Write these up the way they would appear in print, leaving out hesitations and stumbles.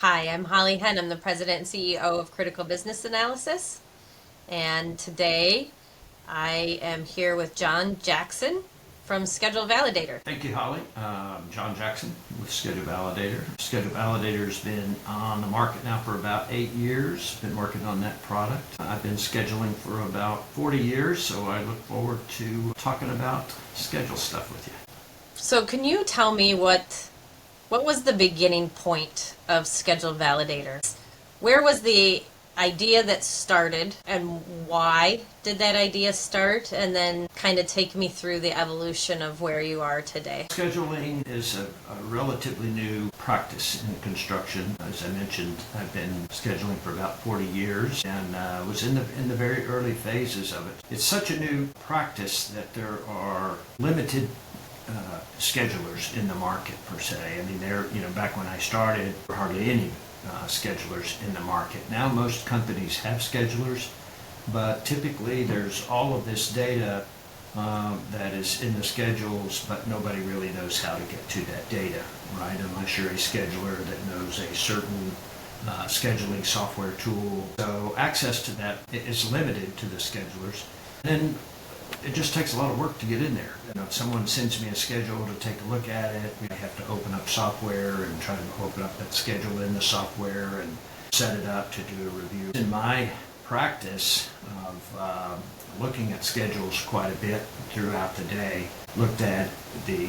Hi, I'm Holly Henn. I'm the president and CEO of Critical Business Analysis. And today I am here with John Jackson from Schedule Validator. Thank you, Holly. John Jackson with Schedule Validator. Schedule Validator's been on the market now for about 8 years. Been working on that product. I've been scheduling for about 40 years, so I look forward to talking about schedule stuff with you. So can you tell me what was the beginning point of Schedule Validator? Where was the idea that started and why did that idea start? And then kind of take me through the evolution of where you are today. Scheduling is a relatively new practice in construction. As I mentioned, I've been scheduling for about 40 years and was in the very early phases of it. It's such a new practice that there are limited schedulers in the market per se. I mean, back when I started, there were hardly any schedulers in the market. Now most companies have schedulers, but typically there's all of this data that is in the schedules, but nobody really knows how to get to that data, right? Unless you're a scheduler that knows a certain scheduling software tool. So access to that is limited to the schedulers. And it just takes a lot of work to get in there. If someone sends me a schedule to take a look at it, I have to open up software and try to open up that schedule in the software and set it up to do a review. In my practice of looking at schedules quite a bit throughout the day, looked at the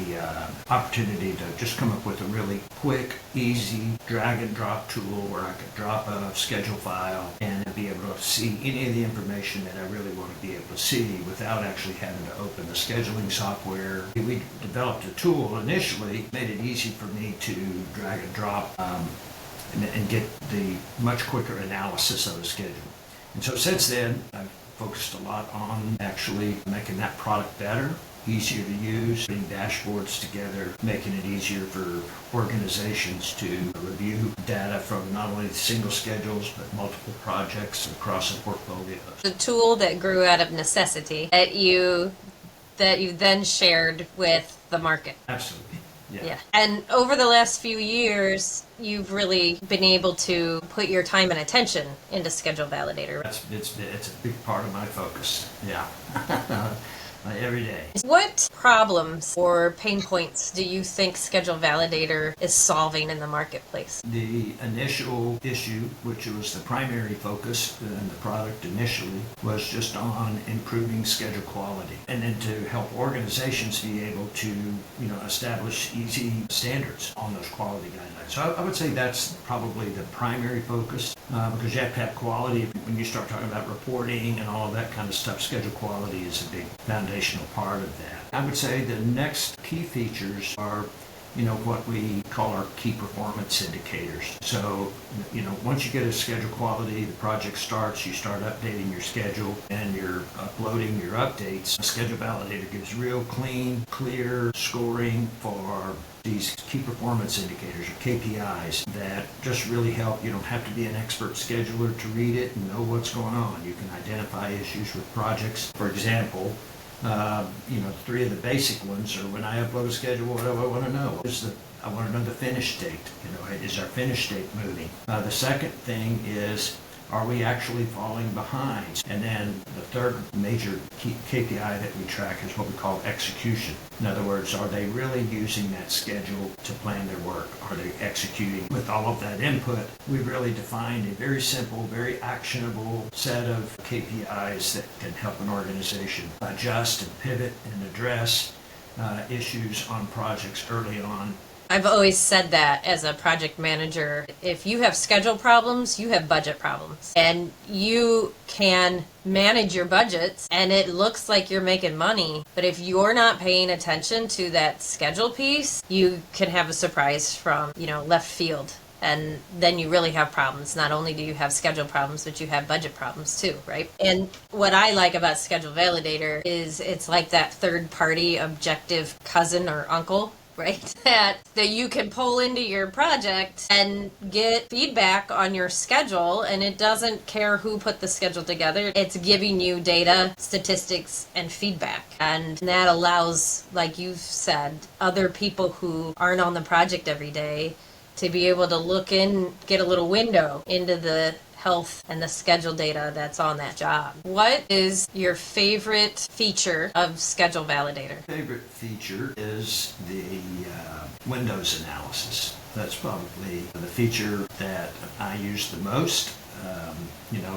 opportunity to just come up with a really quick, easy drag and drop tool where I could drop a schedule file and be able to see any of the information that I really want to be able to see without actually having to open the scheduling software. We developed a tool initially, made it easy for me to drag and drop and get the much quicker analysis of the schedule. And so since then, I've focused a lot on actually making that product better, easier to use, putting dashboards together, making it easier for organizations to review data from not only single schedules, but multiple projects across a portfolio. The tool that grew out of necessity that you then shared with the market. Absolutely. Yeah. And over the last few years, you've really been able to put your time and attention into Schedule Validator. It's a big part of my focus. Yeah. Every day. What problems or pain points do you think Schedule Validator is solving in the marketplace? The initial issue, which was the primary focus in the product initially, was just on improving schedule quality and then to help organizations be able to, establish easy standards on those quality guidelines. So I would say that's probably the primary focus because you have to have quality. When you start talking about reporting and all of that kind of stuff, schedule quality is a big foundational part of that. I would say the next key features are, what we call our key performance indicators. So, once you get a schedule quality, the project starts, you start updating your schedule and you're uploading your updates. Schedule Validator gives real clean, clear scoring for these key performance indicators or KPIs that just really help. You don't have to be an expert scheduler to read it and know what's going on. You can identify issues with projects. For example, three of the basic ones are when I upload a schedule, what do I want to know? I want to know the finish date. Is our finish date moving? The second thing is, are we actually falling behind? And then the third major KPI that we track is what we call execution. In other words, are they really using that schedule to plan their work? Are they executing? With all of that input, we've really defined a very simple, very actionable set of KPIs that can help an organization adjust and pivot and address issues on projects early on. I've always said that as a project manager, if you have schedule problems, you have budget problems. And you can manage your budgets and it looks like you're making money. But if you're not paying attention to that schedule piece, you can have a surprise from, left field. And then you really have problems. Not only do you have schedule problems, but you have budget problems too, right? And what I like about Schedule Validator is it's like that third party objective cousin or uncle, right? That you can pull into your project and get feedback on your schedule, and it doesn't care who put the schedule together. It's giving you data, statistics, and feedback. And that allows, like you said, other people who aren't on the project every day to be able to look in, get a little window into the health and the schedule data that's on that job. What is your favorite feature of Schedule Validator? Favorite feature is the Windows analysis. That's probably the feature that I use the most.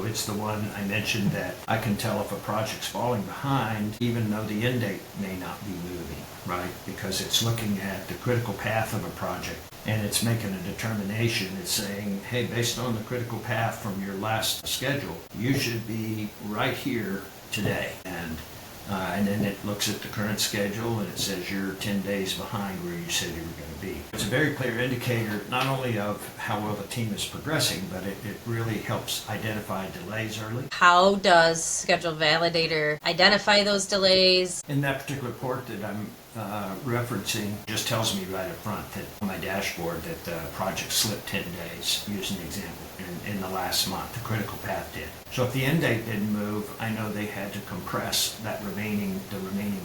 It's the one I mentioned that I can tell if a project's falling behind, even though the end date may not be moving, right? Because it's looking at the critical path of a project and it's making a determination. It's saying, hey, based on the critical path from your last schedule, you should be right here today. And then it looks at the current schedule and it says you're 10 days behind where you said you were going to be. It's a very clear indicator not only of how well the team is progressing, but it really helps identify delays early. How does Schedule Validator identify those delays? In that particular report that I'm referencing, just tells me right up front that on my dashboard that the project slipped 10 days, using an example, in the last month. The critical path did. So if the end date didn't move, I know they had to compress the remaining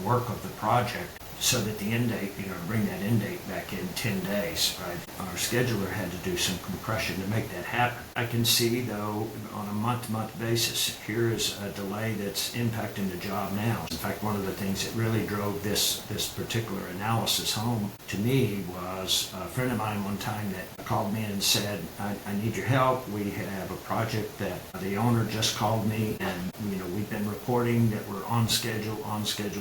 work of the project so that the end date, bring that end date back in 10 days, right? Our scheduler had to do some compression to make that happen. I can see, though, on a month-to-month basis, here is a delay that's impacting the job now. In fact, one of the things that really drove this particular analysis home to me was a friend of mine one time that called me and said, I need your help. We have a project that the owner just called me, and we've been reporting that we're on schedule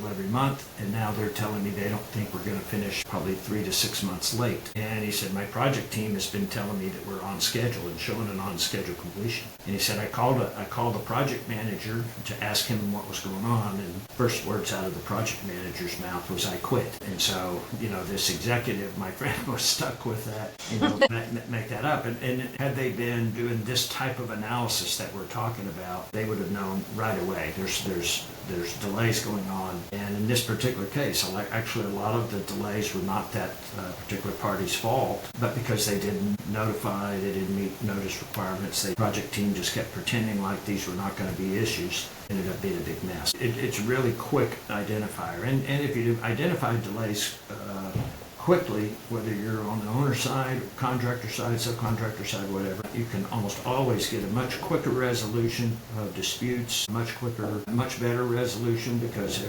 every month, and now they're telling me they don't think we're going to finish probably 3 to 6 months late. And he said, my project team has been telling me that we're on schedule and showing an on-schedule completion. And he said, I called the project manager to ask him what was going on, and first words out of the project manager's mouth was, I quit. And so, this executive, my friend, was stuck with that, make that up. And had they been doing this type of analysis that we're talking about, they would have known right away. There's delays going on. And in this particular case, actually a lot of the delays were not that particular party's fault, but because they didn't notify, they didn't meet notice requirements, the project team just kept pretending like these were not going to be issues. Ended up being a big mess. It's a really quick identifier. And if you identify delays quickly, whether you're on the owner side, contractor side, subcontractor side, whatever, you can almost always get a much quicker resolution of disputes, much better resolution because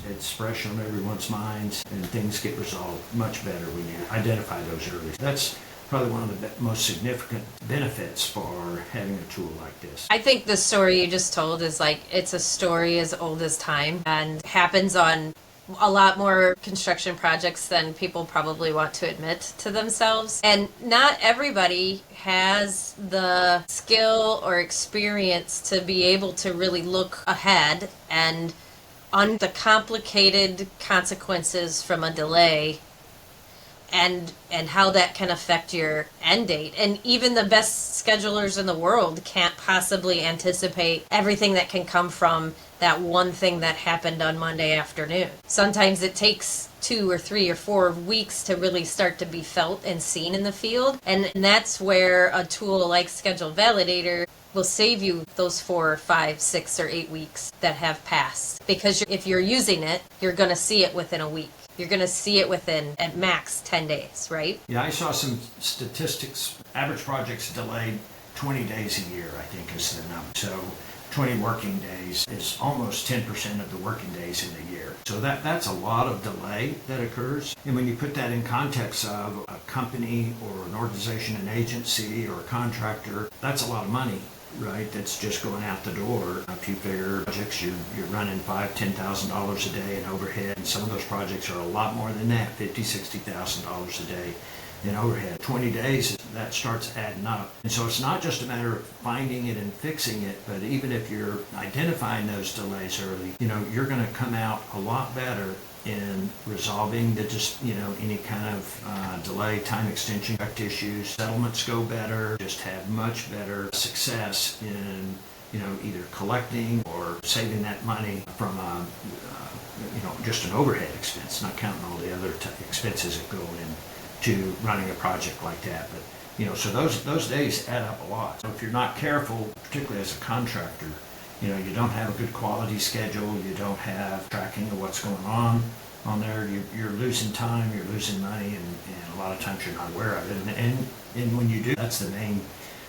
it's fresh on everyone's minds and things get resolved much better when you identify those early. That's probably one of the most significant benefits for having a tool like this. I think the story you just told is it's a story as old as time and happens on a lot more construction projects than people probably want to admit to themselves. And not everybody has the skill or experience to be able to really look ahead and on the complicated consequences from a delay and how that can affect your end date. And even the best schedulers in the world can't possibly anticipate everything that can come from that one thing that happened on Monday afternoon. Sometimes it takes 2 or 3 or 4 weeks to really start to be felt and seen in the field. And that's where a tool like Schedule Validator will save you those 4 or 5, 6 or 8 weeks that have passed. Because if you're using it, you're going to see it within a week. You're going to see it within, at max, 10 days, right? Yeah, I saw some statistics. Average projects delayed 20 days a year, I think is the number. So 20 working days is almost 10% of the working days in the year. So that's a lot of delay that occurs. And when you put that in context of a company or an organization, an agency or a contractor, that's a lot of money, right? That's just going out the door. If you figure projects, you're running $5,000, $10,000 a day in overhead. And some of those projects are a lot more than that, $50,000, $60,000 a day in overhead. 20 days, that starts adding up. And so it's not just a matter of finding it and fixing it, but even if you're identifying those delays early, you're going to come out a lot better in resolving any kind of delay, time extension, issues. Settlements go better, just have much better success in either collecting or saving that money from just an overhead expense, not counting all the other expenses that go into running a project like that. But so those days add up a lot. So if you're not careful, particularly as a contractor, you don't have a good quality schedule, you don't have tracking of what's going on, on there, you're losing time, you're losing money, and a lot of times you're not aware of it. And when you do, that's the main,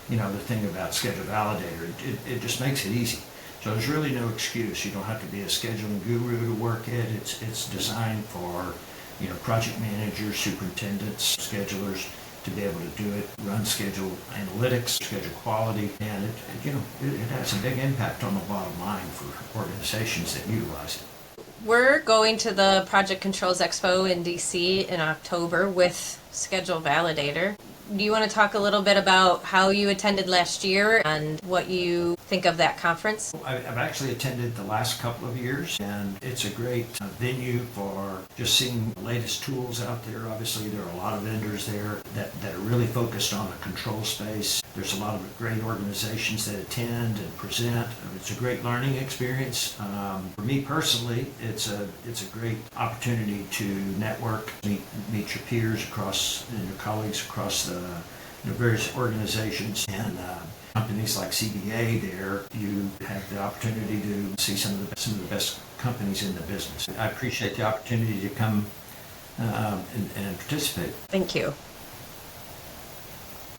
the thing about Schedule Validator. It just makes it easy. So there's really no excuse. You don't have to be a scheduling guru to work it. It's designed for, project managers, superintendents, schedulers to be able to do it, run schedule analytics, schedule quality, and it has a big impact on the bottom line for organizations that utilize it. We're going to the Project Controls Expo in DC in October with Schedule Validator. Do you want to talk a little bit about how you attended last year and what you think of that conference? I've actually attended the last couple of years, and it's a great venue for just seeing the latest tools out there. Obviously, there are a lot of vendors there that are really focused on the control space. There's a lot of great organizations that attend and present. It's a great learning experience. For me personally, it's a great opportunity to network, meet your peers and your colleagues across the various organizations and companies like CBA. There, you have the opportunity to see some of the best companies in the business. I appreciate the opportunity to come and participate. Thank you.